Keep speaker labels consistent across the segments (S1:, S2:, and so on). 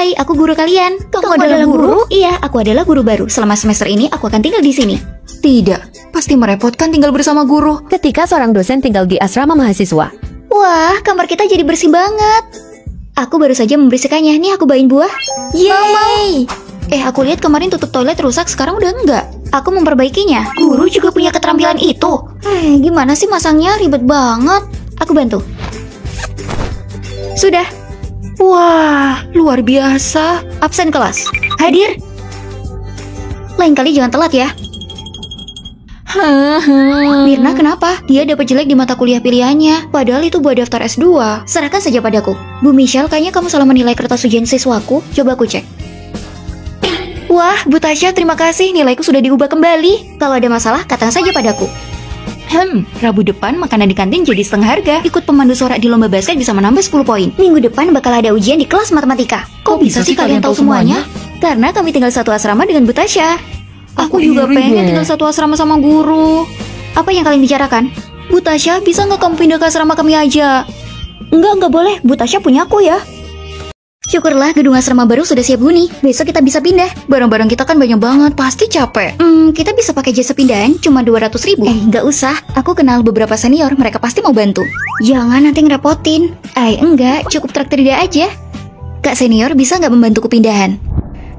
S1: Hai, aku guru kalian. Kamu adalah guru? Iya, aku adalah guru baru. Selama semester ini, aku akan tinggal di sini.
S2: Tidak, pasti merepotkan tinggal bersama guru.
S3: Ketika seorang dosen tinggal di asrama mahasiswa.
S1: Wah, kamar kita jadi bersih banget. Aku baru saja membersihkannya. Nih aku bawain buah. Yeay! Aku lihat kemarin tutup toilet rusak, sekarang udah enggak. Aku memperbaikinya. Guru juga punya keterampilan itu. Gimana sih masangnya? Ribet banget. Aku bantu. Sudah.
S2: Wah, luar biasa.
S1: Absen kelas. Hadir. Lain kali jangan telat ya. Mirna kenapa? Dia dapat jelek di mata kuliah pilihannya. Padahal itu buat daftar S2. Serahkan saja padaku. Bu Michelle, kayaknya kamu salah menilai kertas ujian siswaku. Coba aku cek. Wah, Bu Tasya, terima kasih. Nilaiku sudah diubah kembali. Kalau ada masalah, katakan saja padaku. Rabu depan makanan di kantin jadi setengah harga. Ikut pemandu sorak di lomba basket bisa menambah 10 poin. Minggu depan bakal ada ujian di kelas matematika. Kok bisa sih kalian tahu semuanya? Karena kami tinggal satu asrama dengan Bu Tasya. Aku juga pengen tinggal satu asrama sama guru. Apa yang kalian bicarakan? Bu Tasya, bisa nggak kamu pindah ke asrama kami aja? Nggak boleh. Bu Tasya punya aku ya. Syukurlah gedung asrama baru sudah siap huni. Besok kita bisa pindah. Barang-barang kita kan banyak banget, pasti capek. Kita bisa pakai jasa pindahan, cuma 200.000. Nggak usah. Aku kenal beberapa senior, mereka pasti mau bantu. Jangan nanti ngerepotin. Enggak, cukup traktir dia aja. Kak senior, bisa nggak membantuku pindahan?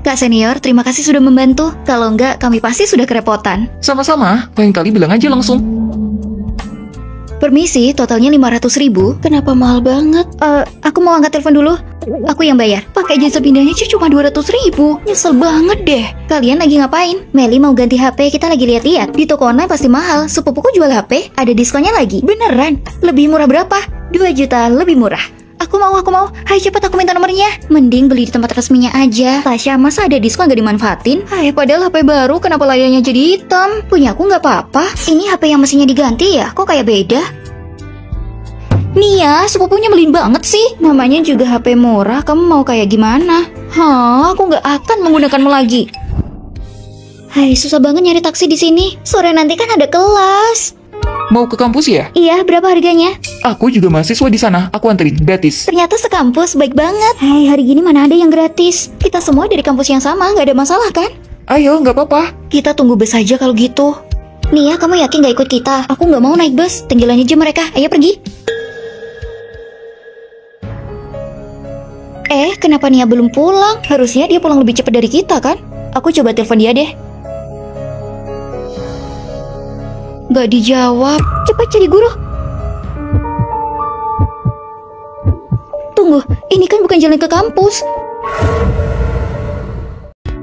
S1: Kak senior, terima kasih sudah membantu. Kalau enggak, kami pasti sudah kerepotan.
S4: Sama-sama, lain kali bilang aja langsung.
S1: Permisi, totalnya 500.000. Kenapa mahal banget? Aku mau angkat telepon dulu. Aku yang bayar. Pakai jasa pindahnya cuma 200.000. Nyesel banget deh. Kalian lagi ngapain? Meli mau ganti HP, kita lagi lihat-lihat. Di toko online pasti mahal. Sepupuku jual HP, ada diskonnya lagi. Beneran? Lebih murah berapa? 2 juta lebih murah. Aku mau. Hai, cepat aku minta nomornya. Mending beli di tempat resminya aja. Tasya, masa ada diskon gak dimanfaatin? Padahal HP baru, kenapa layarnya jadi hitam? Punya aku nggak apa-apa. Ini HP yang mesinnya diganti ya? Kok kayak beda? Nia, sepupunya nyebelin banget sih. Namanya juga HP murah, kamu mau kayak gimana? Aku nggak akan menggunakanmu lagi. Hai, susah banget nyari taksi di sini. Sore nanti kan ada kelas.
S4: Mau ke kampus ya?
S1: Iya, berapa harganya?
S4: Aku juga mahasiswa di sana, aku anterin, gratis.
S1: Ternyata sekampus, baik banget. Hai, hari gini mana ada yang gratis? Kita semua dari kampus yang sama, nggak ada masalah kan?
S4: Ayo, nggak apa-apa.
S1: Kita tunggu bus aja kalau gitu. Nia, kamu yakin nggak ikut kita? Aku nggak mau naik bus, tinggalan aja mereka. Ayo pergi. Kenapa Nia belum pulang? Harusnya dia pulang lebih cepat dari kita kan? Aku coba telepon dia deh. Gak dijawab. Cepat cari guru. Tunggu, ini kan bukan jalan ke kampus.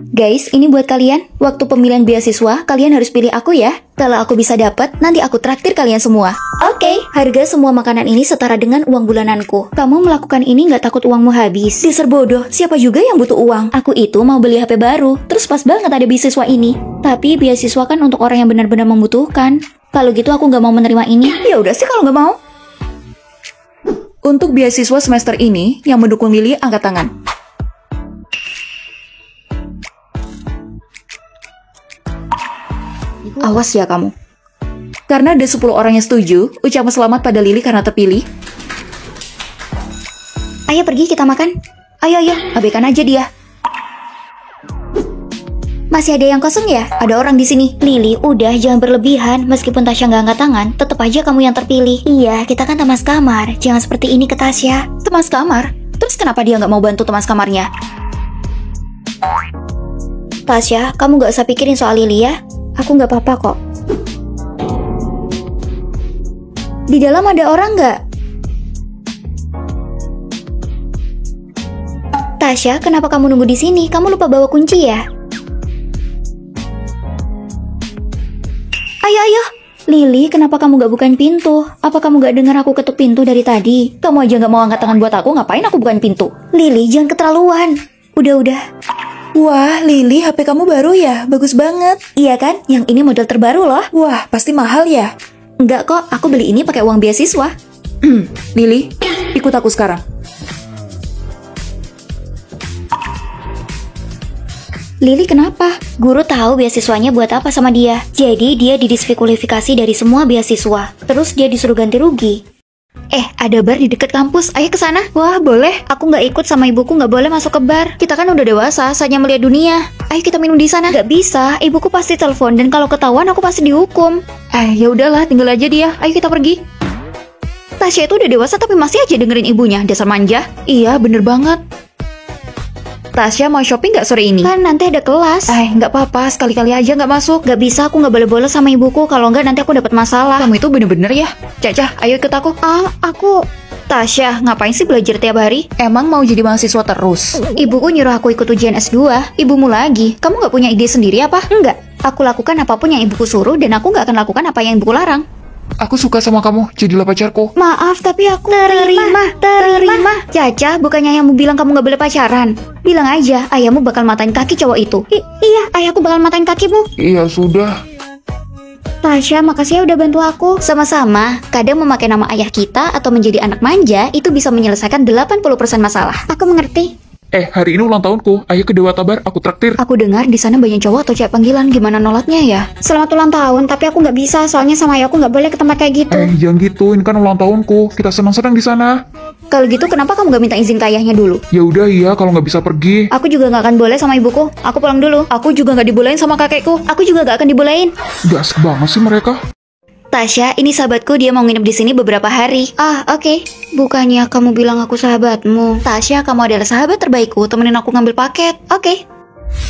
S1: Guys, ini buat kalian. Waktu pemilihan beasiswa, kalian harus pilih aku ya. Kalau aku bisa dapat, nanti aku traktir kalian semua. Oke, harga semua makanan ini setara dengan uang bulananku. Kamu melakukan ini nggak takut uangmu habis? Dasar bodoh, siapa juga yang butuh uang? Aku itu mau beli HP baru, terus pas banget ada beasiswa ini. Tapi beasiswa kan untuk orang yang benar-benar membutuhkan. Kalau gitu aku nggak mau menerima ini. Ya udah sih kalau nggak mau.
S2: Untuk beasiswa semester ini, yang mendukung Lily angkat tangan. Awas ya kamu. Karena ada 10 orang yang setuju, ucapan selamat pada Lily karena terpilih.
S1: Ayo pergi kita makan. Ayo, abaikan aja dia. Masih ada yang kosong ya? Ada orang di sini. Lily, udah jangan berlebihan. Meskipun Tasya nggak angkat tangan, tetap aja kamu yang terpilih. Iya, kita kan teman kamar. Jangan seperti ini ke Tasya.
S2: Teman kamar? Terus kenapa dia nggak mau bantu teman kamarnya?
S1: Tasya, kamu nggak usah pikirin soal Lily ya. Aku nggak apa-apa kok. Di dalam ada orang nggak? Tasya, kenapa kamu nunggu di sini? Kamu lupa bawa kunci ya? Ayo. Lily, kenapa kamu gak bukain pintu? Apa kamu gak dengar aku ketuk pintu dari tadi? Kamu aja gak mau angkat tangan buat aku, ngapain aku bukain pintu? Lily, jangan keterlaluan. Udah.
S2: Wah, Lily, HP kamu baru ya? Bagus banget.
S1: Iya kan? Yang ini model terbaru loh.
S2: Wah, pasti mahal ya?
S1: Enggak kok, aku beli ini pakai uang beasiswa.
S2: Lily, ikut aku sekarang.
S1: Lily kenapa? Guru tahu beasiswanya buat apa sama dia. Jadi dia didiskualifikasi dari semua beasiswa. Terus dia disuruh ganti rugi. Ada bar di dekat kampus. Ayo ke sana. Wah, boleh. Aku nggak ikut sama ibuku, nggak boleh masuk ke bar. Kita kan udah dewasa, saatnya melihat dunia. Ayo kita minum di sana. Nggak bisa, ibuku pasti telepon dan kalau ketahuan aku pasti dihukum.
S2: Ya udahlah, tinggal aja dia. Ayo kita pergi.
S1: Tasya itu udah dewasa tapi masih aja dengerin ibunya. Dasar manja.
S2: Iya, bener banget. Tasya mau shopping nggak sore ini?
S1: Kan nanti ada kelas.
S2: Nggak apa-apa, sekali-kali aja nggak masuk.
S1: Nggak bisa, aku nggak boleh bolos sama ibuku. Kalau nggak nanti aku dapat masalah.
S2: Kamu itu bener-bener ya. Caca, ayo ikut aku.
S1: Aku... Tasya, ngapain sih belajar tiap hari?
S2: Emang mau jadi mahasiswa terus?
S1: Ibuku nyuruh aku ikut ujian S2. Ibumu lagi. Kamu nggak punya ide sendiri apa? Enggak. Aku lakukan apapun yang ibuku suruh dan aku nggak akan lakukan apa yang ibuku larang.
S4: Aku suka sama kamu, jadilah pacarku.
S1: Maaf, tapi aku... Terima. Caca, bukannya ayahmu bilang kamu nggak boleh pacaran. Bilang aja, ayahmu bakal matain kaki cowok itu. Iya, ayahku bakal matain kakimu.
S4: Iya, sudah.
S1: Tasya, makasih ya udah bantu aku. Sama-sama. Kadang memakai nama ayah kita atau menjadi anak manja itu bisa menyelesaikan 80% masalah. Aku mengerti.
S4: Hari ini ulang tahunku. Ayo ke Dewata Bar, aku traktir.
S1: Aku dengar di sana banyak cowok atau cewek panggilan. Gimana nolaknya ya? Selamat ulang tahun, tapi aku nggak bisa. Soalnya sama ayahku nggak boleh ke tempat kayak gitu.
S4: Jangan gitu, ini kan ulang tahunku. Kita senang-senang di sana.
S1: Kalau gitu kenapa kamu nggak minta izin ke ayahnya dulu?
S4: Ya udah iya, kalau nggak bisa pergi.
S1: Aku juga nggak akan boleh sama ibuku. Aku pulang dulu.
S2: Aku juga nggak dibolehin sama kakekku.
S1: Aku juga nggak akan dibolehin.
S4: Gak asik banget sih mereka.
S1: Tasya, ini sahabatku, dia mau nginep di sini beberapa hari. Oke. Bukannya kamu bilang aku sahabatmu. Tasya, kamu adalah sahabat terbaikku. Temenin aku ngambil paket. Oke.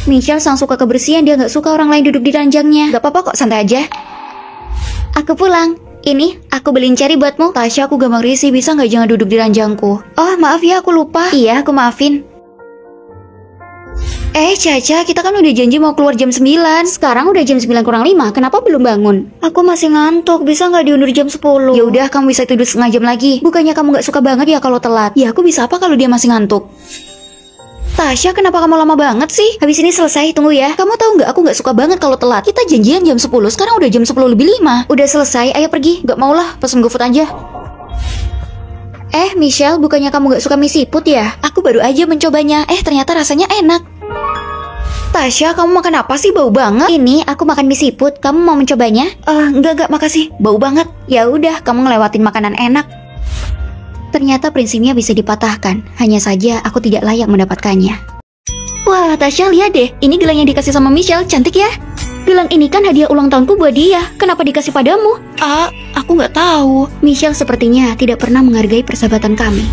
S1: Michelle sang suka kebersihan, dia nggak suka orang lain duduk di ranjangnya. Gak apa-apa kok, santai aja. Aku pulang. Ini, aku beliin cherry buatmu. Tasya, aku gampang risih, bisa nggak jangan duduk di ranjangku? Oh, maaf ya, aku lupa. Iya, aku maafin. Caca, kita kan udah janji mau keluar jam 9. Sekarang udah jam 9 kurang 5. Kenapa belum bangun? Aku masih ngantuk. Bisa nggak diundur jam 10? Ya udah, kamu bisa tidur setengah jam lagi. Bukannya kamu nggak suka banget ya kalau telat? Ya aku bisa apa kalau dia masih ngantuk? Tasya, kenapa kamu lama banget sih? Habis ini selesai, tunggu ya. Kamu tahu nggak, aku nggak suka banget kalau telat. Kita janjian jam 10, sekarang udah jam 10 lebih 5. Udah selesai, ayo pergi. Nggak mau lah, pesen GoFood aja. Michelle, bukannya kamu nggak suka mie siput ya? Aku baru aja mencobanya. Ternyata rasanya enak. Tasya, kamu makan apa sih? Bau banget. Ini aku makan mie siput. Kamu mau mencobanya? Enggak, makasih. Bau banget. Ya udah, kamu ngelewatin makanan enak. Ternyata prinsipnya bisa dipatahkan. Hanya saja aku tidak layak mendapatkannya. Wah, Tasya, lihat deh. Ini gelang yang dikasih sama Michelle. Cantik ya? Gelang ini kan hadiah ulang tahunku buat dia. Kenapa dikasih padamu? Aku nggak tahu. Michelle sepertinya tidak pernah menghargai persahabatan kami.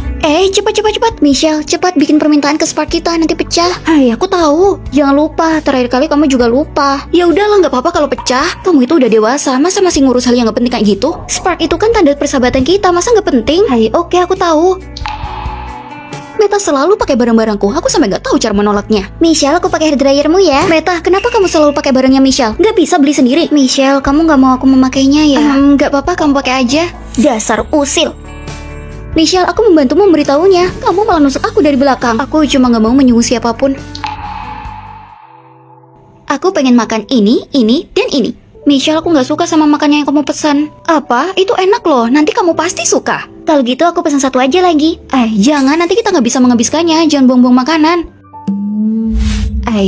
S1: Cepat. Michelle, cepat bikin permintaan ke Spark kita, nanti pecah. Aku tahu. Jangan lupa, terakhir kali kamu juga lupa. Ya udahlah, nggak apa-apa kalau pecah. Kamu itu udah dewasa, masa masih ngurus hal yang nggak penting kayak gitu? Spark itu kan tanda persahabatan kita, masa nggak penting? Oke, aku tahu. Meta selalu pakai barang-barangku, aku sampai nggak tahu cara menolaknya. Michelle, aku pakai hairdryermu ya. Meta, kenapa kamu selalu pakai barangnya Michelle? Nggak bisa beli sendiri. Michelle, kamu nggak mau aku memakainya ya? Nggak apa-apa, kamu pakai aja. Dasar usil. Michelle, aku membantumu memberitahunya. Kamu malah nusuk aku dari belakang. Aku cuma nggak mau menyinggung siapapun. Aku pengen makan ini, dan ini. Michelle, aku nggak suka sama makannya yang kamu pesan. Apa? Itu enak loh, nanti kamu pasti suka. Kalau gitu aku pesan satu aja lagi. Jangan, nanti kita nggak bisa menghabiskannya. Jangan buang-buang makanan.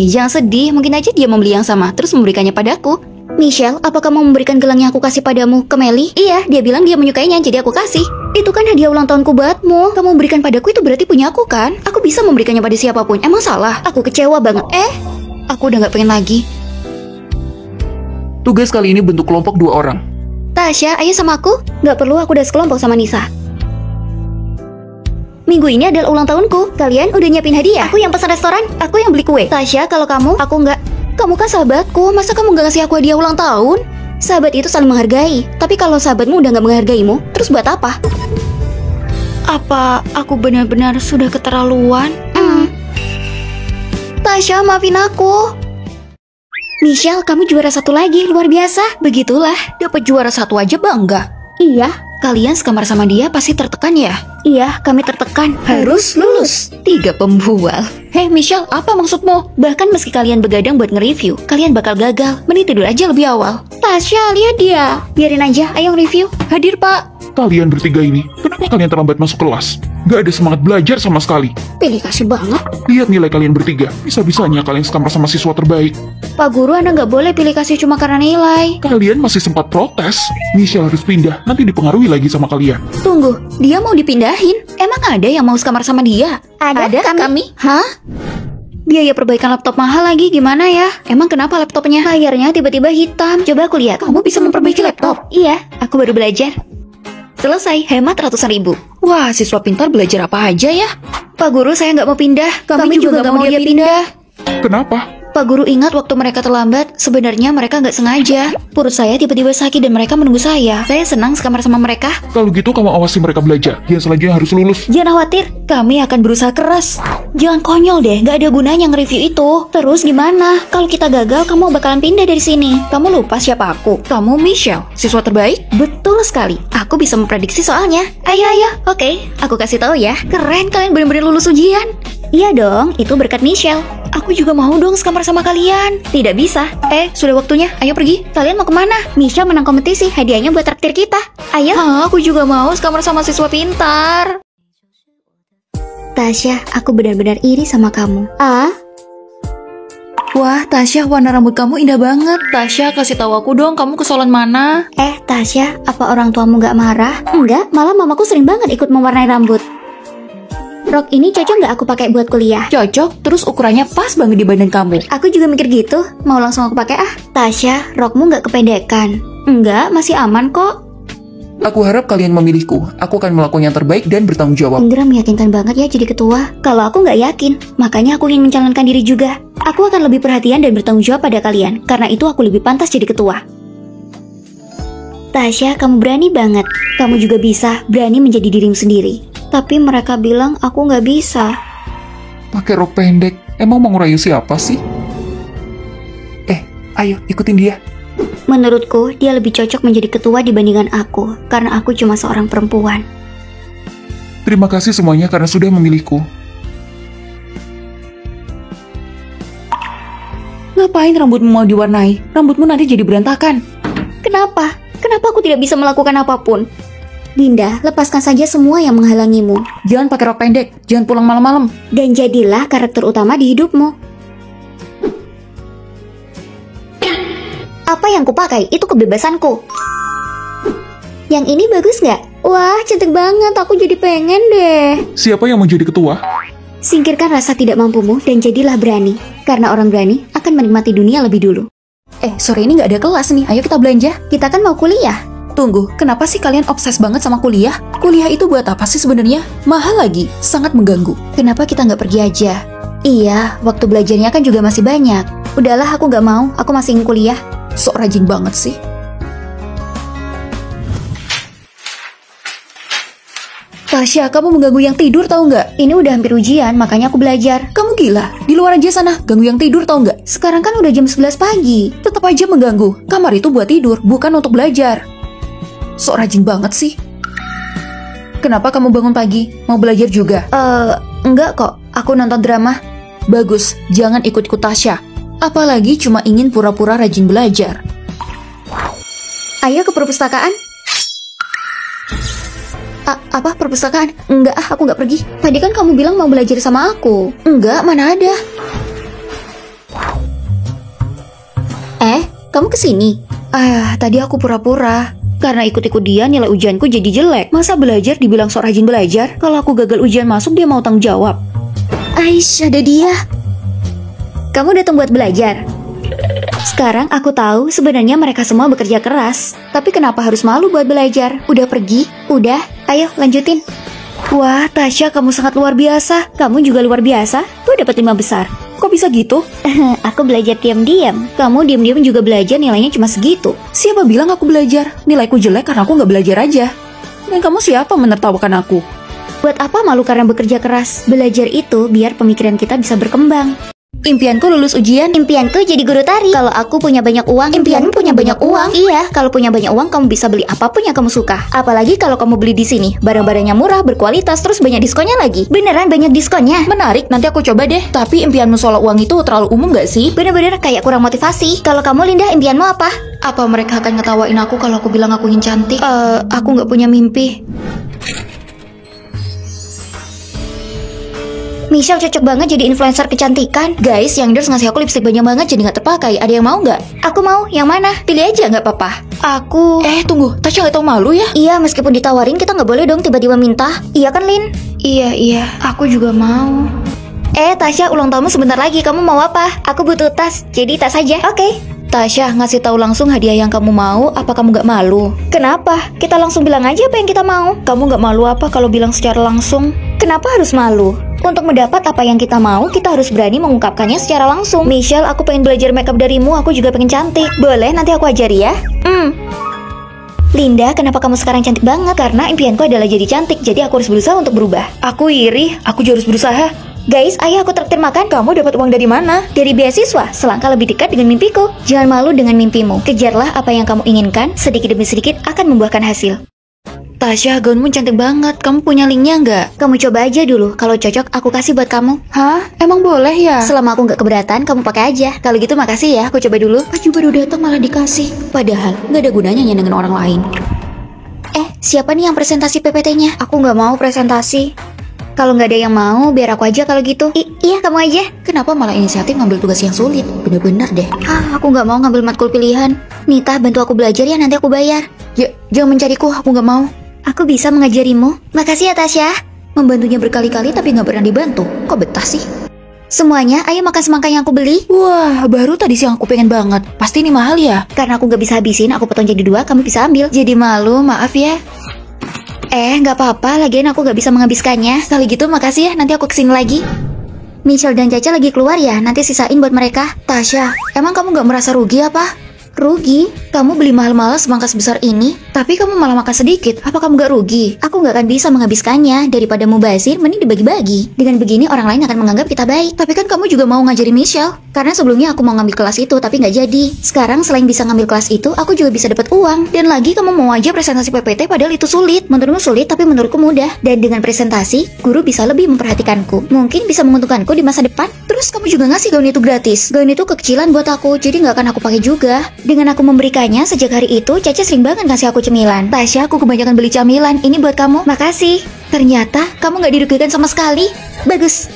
S1: Jangan sedih, mungkin aja dia membeli yang sama, terus memberikannya padaku. Michelle, apa kamu memberikan gelang yang aku kasih padamu ke Melly? Iya, dia bilang dia menyukainya, jadi aku kasih. Itu kan hadiah ulang tahunku buatmu. Kamu memberikan padaku itu berarti punya aku kan? Aku bisa memberikannya pada siapapun, emang salah? Aku kecewa banget. Aku udah nggak pengen lagi.
S4: Tugas kali ini bentuk kelompok 2 orang.
S1: Tasya, ayo sama aku. Nggak perlu, aku udah sekelompok sama Nisa. Minggu ini adalah ulang tahunku. Kalian udah nyiapin hadiah? Aku yang pesan restoran, aku yang beli kue. Tasya, kalau kamu, aku nggak. Kamu kan sahabatku, masa kamu nggak ngasih aku hadiah ulang tahun? Sahabat itu saling menghargai. Tapi kalau sahabatmu udah nggak menghargaimu, terus buat apa? Apa aku benar-benar sudah keterlaluan? Tasya, maafin aku. Michelle, kamu juara 1 lagi, luar biasa. Begitulah, dapat juara 1 aja bangga. Iya. Kalian sekamar sama dia pasti tertekan ya? Iya, kami tertekan. Harus lulus. 3 pembual. Michelle, apa maksudmu? Bahkan meski kalian begadang buat nge-review, kalian bakal gagal. Mending tidur aja lebih awal. Tasya, lihat dia. Biarin aja, ayo nge-review.
S2: Hadir, Pak.
S4: Kalian bertiga ini, kenapa kalian terlambat masuk kelas? Gak ada semangat belajar sama sekali.
S1: Pilih kasih banget.
S4: Lihat nilai kalian bertiga, bisa-bisanya kalian sekamar sama siswa terbaik.
S1: Pak Guru, Anda nggak boleh pilih kasih cuma karena nilai.
S4: Kalian masih sempat protes. Michelle harus pindah, nanti dipengaruhi lagi sama kalian.
S1: Tunggu, dia mau dipindahin? Emang ada yang mau sekamar sama dia? Ada kami. Hah? Biaya perbaikan laptop mahal lagi, gimana ya? Emang kenapa laptopnya? Layarnya tiba-tiba hitam. Coba aku lihat. Kamu bisa memperbaiki laptop? Iya, aku baru belajar. Selesai, hemat ratusan ribu.
S2: Wah, siswa pintar belajar apa aja ya?
S1: Pak Guru, saya nggak mau pindah. Kami juga nggak mau dia pindah.
S4: Kenapa?
S1: Pak Guru ingat waktu mereka terlambat, sebenarnya mereka nggak sengaja. Perut saya tiba-tiba sakit dan mereka menunggu saya. Saya senang sekamar sama mereka.
S4: Kalau gitu kamu awasi mereka belajar. Yang selanjutnya harus lulus.
S1: Jangan khawatir, kami akan berusaha keras. Jangan konyol deh, nggak ada gunanya nge-review itu. Terus gimana? Kalau kita gagal, kamu bakalan pindah dari sini. Kamu lupa siapa aku?
S2: Kamu Michelle, siswa terbaik?
S1: Betul sekali. Aku bisa memprediksi soalnya. Ayo. Oke, aku kasih tahu ya. Keren, kalian benar-benar lulus ujian. Iya dong, itu berkat Michelle. Aku juga mau dong sekamar sama kalian. Tidak bisa. Sudah waktunya. Ayo pergi. Kalian mau kemana? Michelle menang kompetisi. Hadiahnya buat traktir kita. Ayo.
S2: Aku juga mau sekamar sama siswa pintar.
S1: Tasya, aku benar-benar iri sama kamu.
S2: Wah, Tasya, warna rambut kamu indah banget. Tasya, kasih tahu aku dong, kamu ke salon mana?
S1: Tasya, apa orang tuamu gak marah? Enggak, malah mamaku sering banget ikut mewarnai rambut. Rok ini cocok nggak aku pakai buat kuliah?
S2: Cocok, terus ukurannya pas banget di badan kamu.
S1: Aku juga mikir gitu, mau langsung aku pakai Tasya, rokmu nggak kepedekan? Enggak, masih aman kok.
S4: Aku harap kalian memilihku. Aku akan melakukan yang terbaik dan bertanggung jawab.
S1: Indra meyakinkan banget ya jadi ketua. Kalau aku nggak yakin, makanya aku ingin mencalonkan diri juga. Aku akan lebih perhatian dan bertanggung jawab pada kalian. Karena itu aku lebih pantas jadi ketua. Tasya, kamu berani banget. Kamu juga bisa berani menjadi dirimu sendiri. Tapi mereka bilang aku nggak bisa.
S4: Pakai rok pendek, emang mau ngerayu siapa sih? Ayo ikutin dia.
S1: Menurutku, dia lebih cocok menjadi ketua dibandingkan aku. Karena aku cuma seorang perempuan.
S4: Terima kasih semuanya karena sudah memilihku.
S2: Ngapain rambutmu mau diwarnai? Rambutmu nanti jadi berantakan.
S1: Kenapa? Kenapa aku tidak bisa melakukan apapun? Dinda, lepaskan saja semua yang menghalangimu.
S2: Jangan pakai rok pendek, jangan pulang malam-malam.
S1: Dan jadilah karakter utama di hidupmu. Apa yang kupakai? Itu kebebasanku. Yang ini bagus nggak? Wah, cantik banget. Aku jadi pengen deh.
S4: Siapa yang mau jadi ketua?
S1: Singkirkan rasa tidak mampumu dan jadilah berani. Karena orang berani akan menikmati dunia lebih dulu.
S2: Sore ini nggak ada kelas nih. Ayo kita belanja.
S1: Kita kan mau kuliah.
S2: Tunggu, kenapa sih kalian obses banget sama kuliah? Kuliah itu buat apa sih sebenarnya? Mahal lagi, sangat mengganggu.
S1: Kenapa kita nggak pergi aja? Iya, waktu belajarnya kan juga masih banyak. Udahlah, aku nggak mau. Aku masih ingin kuliah.
S2: Sok rajin banget sih. Tasya, kamu mengganggu yang tidur tahu nggak?
S1: Ini udah hampir ujian, makanya aku belajar.
S2: Kamu gila, di luar aja sana, ganggu yang tidur tahu nggak?
S1: Sekarang kan udah jam 11 pagi.
S2: Tetap aja mengganggu. Kamar itu buat tidur, bukan untuk belajar. Sok rajin banget sih. Kenapa kamu bangun pagi? Mau belajar juga?
S1: Enggak kok. Aku nonton drama.
S2: Bagus, jangan ikut-ikut Tasya. Apalagi cuma ingin pura-pura rajin belajar.
S1: Ayo ke perpustakaan. Apa perpustakaan? Enggak, aku nggak pergi. Tadi kan kamu bilang mau belajar sama aku. Enggak, mana ada. Kamu kesini? Tadi aku pura-pura. Karena ikut-ikut dia nilai ujianku jadi jelek. Masa belajar dibilang sok rajin belajar? Kalau aku gagal ujian masuk dia mau tanggung jawab. Aish, ada dia. Kamu datang buat belajar? Sekarang aku tahu sebenarnya mereka semua bekerja keras. Tapi kenapa harus malu buat belajar? Udah pergi? Udah, ayo lanjutin. Wah, Tasya, kamu sangat luar biasa. Kamu juga luar biasa. Tuh dapat 5 besar. Kok bisa gitu? Aku belajar diam-diam. Kamu diam-diam juga belajar, nilainya cuma segitu.
S2: Siapa bilang aku belajar? Nilaiku jelek karena aku nggak belajar aja. Dan kamu siapa menertawakan aku?
S1: Buat apa malu karena bekerja keras? Belajar itu biar pemikiran kita bisa berkembang.
S2: Impianku lulus ujian.
S1: Impianku jadi guru tari. Kalau aku punya banyak uang, impianmu punya banyak uang. Iya, kalau punya banyak uang kamu bisa beli apapun yang kamu suka. Apalagi kalau kamu beli di sini, barang-barangnya murah, berkualitas, terus banyak diskonnya lagi. Beneran banyak diskonnya.
S2: Menarik, nanti aku coba deh. Tapi impianmu soal uang itu terlalu umum gak sih?
S1: Bener-bener kayak kurang motivasi. Kalau kamu, Linda, impianmu apa?
S2: Apa mereka akan ngetawain aku kalau aku bilang aku ingin cantik? Aku nggak punya mimpi.
S1: Michelle cocok banget jadi influencer kecantikan.
S2: Guys, yang endorse ngasih aku lipstick banyak banget jadi nggak terpakai. Ada yang mau nggak?
S1: Aku mau, yang mana?
S2: Pilih aja nggak apa-apa.
S1: Aku...
S2: Tunggu, Tasya nggak tahu malu ya?
S1: Iya, meskipun ditawarin kita nggak boleh dong tiba-tiba minta. Iya kan, Lin?
S2: Iya, aku juga mau.
S1: Tasya, ulang tahunmu sebentar lagi. Kamu mau apa? Aku butuh tas, jadi tas aja. Oke.
S2: Tasya, ngasih tahu langsung hadiah yang kamu mau, apa kamu nggak malu?
S1: Kenapa? Kita langsung bilang aja apa yang kita mau.
S2: Kamu nggak malu apa kalau bilang secara langsung?
S1: Kenapa harus malu? Untuk mendapat apa yang kita mau, kita harus berani mengungkapkannya secara langsung. Michelle, aku pengen belajar makeup darimu. Aku juga pengen cantik. Boleh, nanti aku ajari ya. Linda, kenapa kamu sekarang cantik banget? Karena impianku adalah jadi cantik, jadi aku harus berusaha untuk berubah.
S2: Aku iri, aku juga harus berusaha.
S1: Guys, ayo aku traktir makan.
S2: Kamu dapat uang dari mana?
S1: Dari beasiswa, selangkah lebih dekat dengan mimpiku. Jangan malu dengan mimpimu. Kejarlah apa yang kamu inginkan, sedikit demi sedikit akan membuahkan hasil.
S2: Tasya, gaunmu cantik banget. Kamu punya linknya nggak?
S1: Kamu coba aja dulu. Kalau cocok, aku kasih buat kamu.
S2: Hah? Emang boleh ya?
S1: Selama aku nggak keberatan, kamu pakai aja. Kalau gitu makasih ya, aku coba dulu.
S2: Baju baru datang malah dikasih. Padahal nggak ada gunanya nyenengin orang lain.
S1: Siapa nih yang presentasi PPT-nya? Aku nggak mau presentasi. Kalau nggak ada yang mau, biar aku aja kalau gitu. Iya, kamu aja.
S2: Kenapa malah inisiatif ngambil tugas yang sulit? Bener-bener deh.
S1: Aku nggak mau ngambil matkul pilihan. Nita, bantu aku belajar ya, nanti aku bayar.
S2: Ya, jangan mencariku, aku nggak mau.
S1: Aku bisa mengajarimu. Makasih ya, Tasya.
S2: Membantunya berkali-kali tapi nggak pernah dibantu. Kok betah sih?
S1: Semuanya, ayo makan semangka yang aku beli.
S2: Wah, baru tadi siang aku pengen banget. Pasti ini mahal ya?
S1: Karena aku nggak bisa habisin, aku potong jadi 2, kamu bisa ambil.
S2: Jadi malu, maaf ya.
S1: Nggak apa-apa, lagian aku nggak bisa menghabiskannya.
S2: Kali gitu makasih ya, nanti aku kesini lagi.
S1: Michelle dan Caca lagi keluar ya, nanti sisain buat mereka.
S2: Tasya, emang kamu nggak merasa rugi apa?
S1: Rugi?
S2: Kamu beli mahal-mahal semangka sebesar ini, tapi kamu malah makan sedikit. Apa kamu nggak rugi?
S1: Aku nggak akan bisa menghabiskannya. Daripada mubazir, mending dibagi-bagi. Dengan begini orang lain akan menganggap kita baik.
S2: Tapi kan kamu juga mau ngajarin Michelle.
S1: Karena sebelumnya aku mau ngambil kelas itu, tapi nggak jadi. Sekarang selain bisa ngambil kelas itu, aku juga bisa dapat uang.
S2: Dan lagi kamu mau aja presentasi PPT padahal itu sulit.
S1: Menurutmu sulit, tapi menurutku mudah. Dan dengan presentasi, guru bisa lebih memperhatikanku. Mungkin bisa menguntungkanku di masa depan.
S2: Terus kamu juga ngasih gaun itu gratis.
S1: Gaun itu kekecilan buat aku, jadi nggak akan aku pakai juga. Dengan aku memberikannya, sejak hari itu, Caca sering banget ngasih aku cemilan.
S2: Tasya, aku kebanyakan beli camilan. Ini buat kamu.
S1: Makasih.
S2: Ternyata kamu nggak dirugikan sama sekali.
S1: Bagus.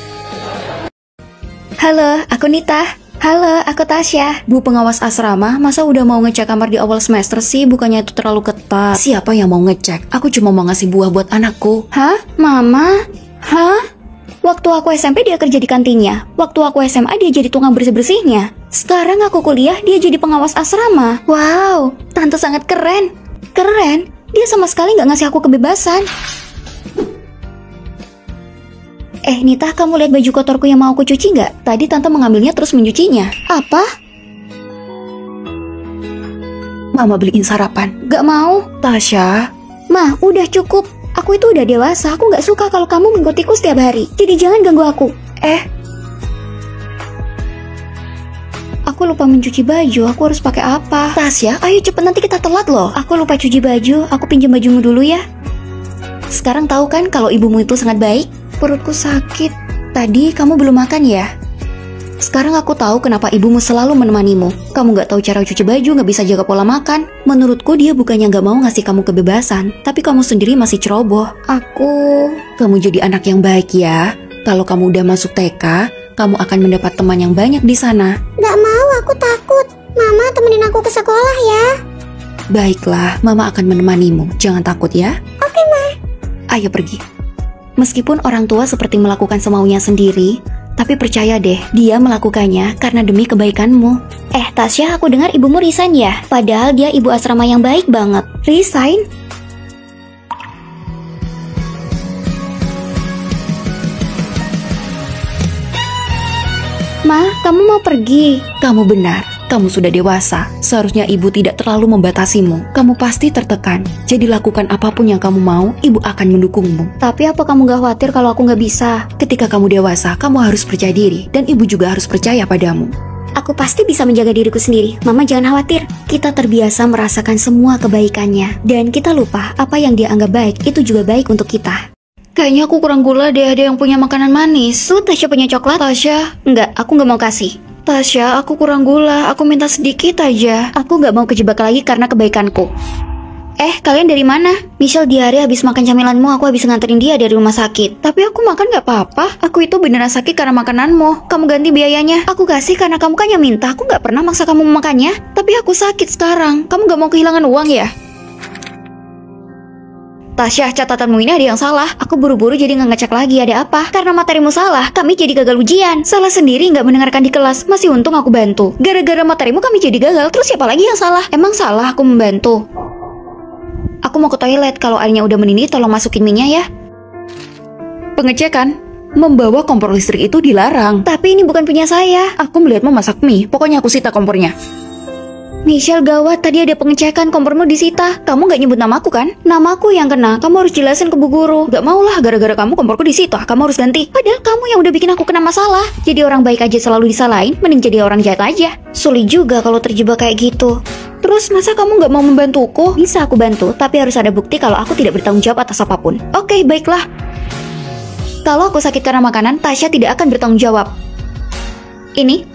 S1: Halo, aku Nita. Halo, aku Tasya.
S2: Bu pengawas asrama, masa udah mau ngecek kamar di awal semester sih? Bukannya itu terlalu ketat. Siapa yang mau ngecek? Aku cuma mau ngasih buah buat anakku.
S1: Hah? Mama? Hah? Waktu aku SMP dia kerja di kantinnya. Waktu aku SMA dia jadi tukang bersih-bersihnya. Sekarang aku kuliah dia jadi pengawas asrama. Wow, tante sangat keren. Keren? Dia sama sekali nggak ngasih aku kebebasan. Nita, kamu lihat baju kotorku yang mau aku cuci nggak? Tadi tante mengambilnya terus mencucinya. Apa?
S2: Mama beliin sarapan.
S1: Gak mau.
S2: Tasya.
S1: Ma, udah cukup. Aku itu udah dewasa. Aku nggak suka kalau kamu mengikutiku setiap hari. Jadi jangan ganggu aku. Aku lupa mencuci baju. Aku harus pakai apa?
S2: Tasya, ayo cepet nanti kita telat loh.
S1: Aku lupa cuci baju. Aku pinjam bajumu dulu ya.
S2: Sekarang tahu kan kalau ibumu itu sangat baik?
S1: Perutku sakit.
S2: Tadi kamu belum makan ya? Sekarang aku tahu kenapa ibumu selalu menemanimu. Kamu nggak tahu cara cuci baju, nggak bisa jaga pola makan. Menurutku dia bukannya nggak mau ngasih kamu kebebasan, tapi kamu sendiri masih ceroboh. Kamu jadi anak yang baik ya. Kalau kamu udah masuk TK, kamu akan mendapat teman yang banyak di sana.
S1: Nggak mau, aku takut. Mama temenin aku ke sekolah ya.
S2: Baiklah, Mama akan menemanimu. Jangan takut ya.
S1: Oke, Ma.
S2: Ayo pergi. Meskipun orang tua seperti melakukan semaunya sendiri, tapi percaya deh, dia melakukannya karena demi kebaikanmu.
S1: Tasya, aku dengar ibumu resign ya? Padahal dia ibu asrama yang baik banget.
S2: Resign?
S1: Ma, kamu mau pergi?
S2: Kamu benar. Kamu sudah dewasa, seharusnya ibu tidak terlalu membatasimu. Kamu pasti tertekan, jadi lakukan apapun yang kamu mau, ibu akan mendukungmu.
S1: Tapi apa kamu gak khawatir kalau aku gak bisa?
S2: Ketika kamu dewasa, kamu harus percaya diri, dan ibu juga harus percaya padamu.
S1: Aku pasti bisa menjaga diriku sendiri. Mama jangan khawatir. Kita terbiasa merasakan semua kebaikannya, dan kita lupa apa yang dia anggap baik itu juga baik untuk kita.
S2: Kayaknya aku kurang gula deh, ada yang punya makanan manis.
S1: Tuh, Tasya punya coklat.
S2: Tasya,
S1: Enggak, aku gak mau kasih.
S2: Tasya, aku kurang gula, aku minta sedikit aja.
S1: Aku gak mau kejebak lagi karena kebaikanku. Kalian dari mana? Michelle, di hari habis makan camilanmu, aku habis nganterin dia dari rumah sakit.
S2: Tapi aku makan gak apa-apa. Aku itu beneran sakit karena makananmu. Kamu ganti biayanya.
S1: Aku kasih karena kamu kan yang minta. Aku gak pernah maksa kamu memakannya.
S2: Tapi aku sakit sekarang. Kamu gak mau kehilangan uang ya?
S1: Tasya, catatanmu ini ada yang salah. Aku buru-buru jadi nggak ngecek lagi ada apa. Karena materimu salah, kami jadi gagal ujian. Salah sendiri nggak mendengarkan di kelas. Masih untung aku bantu. Gara-gara materimu kami jadi gagal. Terus siapa lagi yang salah?
S2: Emang salah aku membantu? Aku mau ke toilet. Kalau airnya udah mendidih, tolong masukin minyak ya. Pengecekan. Membawa kompor listrik itu dilarang.
S1: Tapi ini bukan punya saya.
S2: Aku melihatmu masak mie. Pokoknya aku sita kompornya.
S1: Michelle, gawat, tadi ada pengecekan, kompormu disita.
S2: Kamu gak nyebut namaku kan?
S1: Namaku yang kena, kamu harus jelasin ke bu guru.
S2: Gak maulah, gara-gara kamu komporku disita. Kamu harus ganti.
S1: Padahal kamu yang udah bikin aku kena masalah. Jadi orang baik aja selalu disalahin, mending jadi orang jahat aja. Sulit juga kalau terjebak kayak gitu.
S2: Terus masa kamu gak mau membantuku?
S1: Bisa aku bantu, tapi harus ada bukti kalau aku tidak bertanggung jawab atas apapun.
S2: Oke, baiklah.
S1: Kalau aku sakit karena makanan, Tasya tidak akan bertanggung jawab. Ini